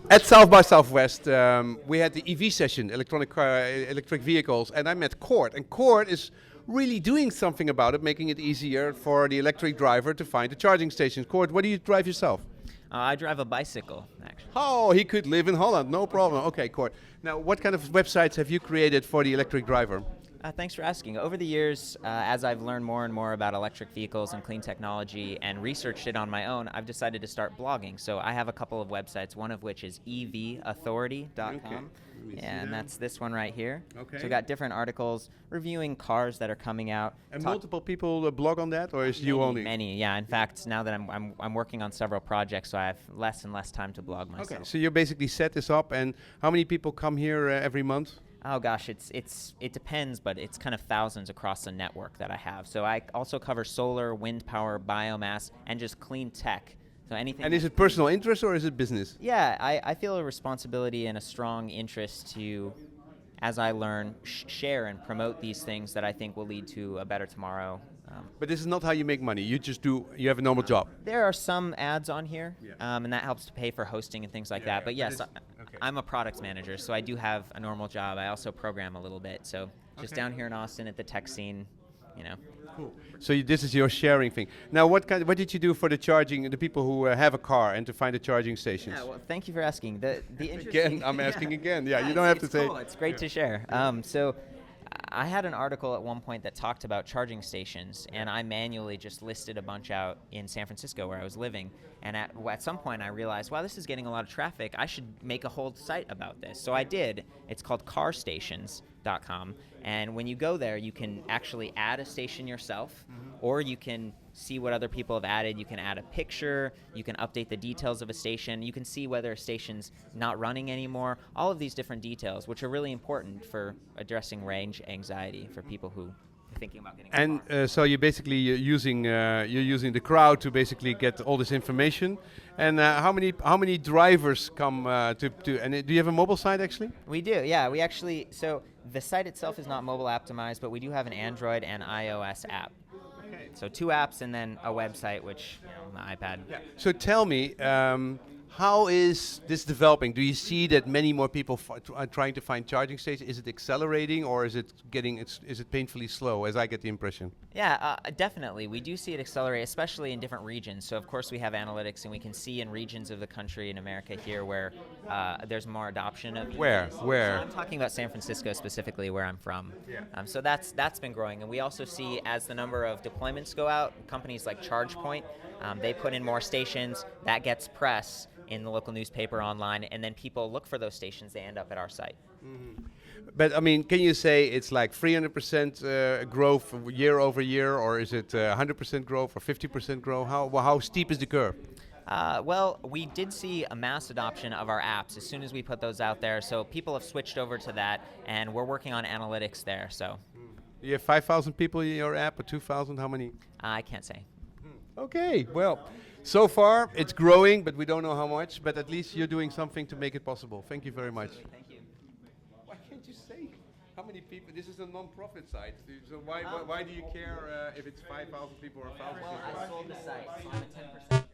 At South by Southwest, we had the EV session, electric vehicles, and I met Cord. And Cord is really doing something about it, making it easier for the electric driver to find the charging stations. Cord, what do you drive yourself? I drive a bicycle, actually. Oh, he could live in Holland, no problem. Okay, Cord. Now, what kind of websites have you created for the electric driver? Thanks for asking. Over the years, as I've learned more and more about electric vehicles and clean technology and researched it on my own, I've decided to start blogging. So I have a couple of websites, one of which is evauthority.com. Okay. And that's this one right here. Okay. So we've got different articles reviewing cars that are coming out. And multiple people blog on that, or is you only? Many, yeah. In fact, now that I'm working on several projects, so I have less and less time to blog myself. Okay, so you basically set this up, and how many people come here every month? Oh gosh, it depends, but it's kind of thousands across the network that I have. So I also cover solar, wind power, biomass, and just clean tech. So anything. And is it personal interest or is it business? Yeah, I feel a responsibility and a strong interest to, as I learn, share and promote these things that I think will lead to a better tomorrow. But this is not how you make money. You just you have a normal job. There are some ads on here, Yeah. and that helps to pay for hosting and things like that. But yes, okay. I'm a product manager, so I do have a normal job. I also program a little bit. So just down here in Austin at the tech scene, you know. Cool. So this is your sharing thing. Now, what did you do for the charging, the people who have a car and to find the charging stations? Yeah, well, thank you for asking. The interesting Again, I'm asking again. Yeah, you don't have to say. Cool. It's great to share. So I had an article at one point that talked about charging stations, and I manually just listed a bunch out in San Francisco where I was living. And at some point I realized, wow, this is getting a lot of traffic. I should make a whole site about this. So I did. It's called carstations.com. And when you go there, you can actually add a station yourself, or you can see what other people have added. You can add a picture. You can update the details of a station. You can see whether a station's not running anymore. All of these different details, which are really important for addressing range anxiety for people who are thinking about getting a car. And so you're using the crowd to basically get all this information. And how many drivers come to? And do you have a mobile site actually? We do, yeah. We actually, so the site itself is not mobile optimized, but we do have an Android and iOS app. Okay. So 2 apps and then a website, which, on the iPad. Yeah. So tell me, how is this developing? Do you see that many more people are trying to find charging stations? Is it accelerating, or is it painfully slow, as I get the impression? Yeah, definitely. We do see it accelerate, especially in different regions. So, of course, we have analytics, and we can see in regions of the country in America here where there's more adoption of. Where? So I'm talking about San Francisco specifically, where I'm from. Yeah. So that's been growing, and we also see as the number of deployments go out, companies like ChargePoint, they put in more stations. That gets press in the local newspaper, online, and then people look for those stations. They end up at our site. Mm-hmm. But I mean, can you say it's like 300% growth year over year, or is it 100% growth or 50% growth? How steep is the curve? Well, we did see a mass adoption of our apps as soon as we put those out there. So people have switched over to that, and we're working on analytics there. So, you have 5,000 people in your app, or 2,000? How many? I can't say. Okay, well, so far it's growing, but we don't know how much. But at least you're doing something to make it possible. Thank you very much. Thank you. Why can't you say how many people? This is a non-profit site, so why do you care if it's 5,000 people or 1,000 people? Well, I sold the site, so I'm a 10%.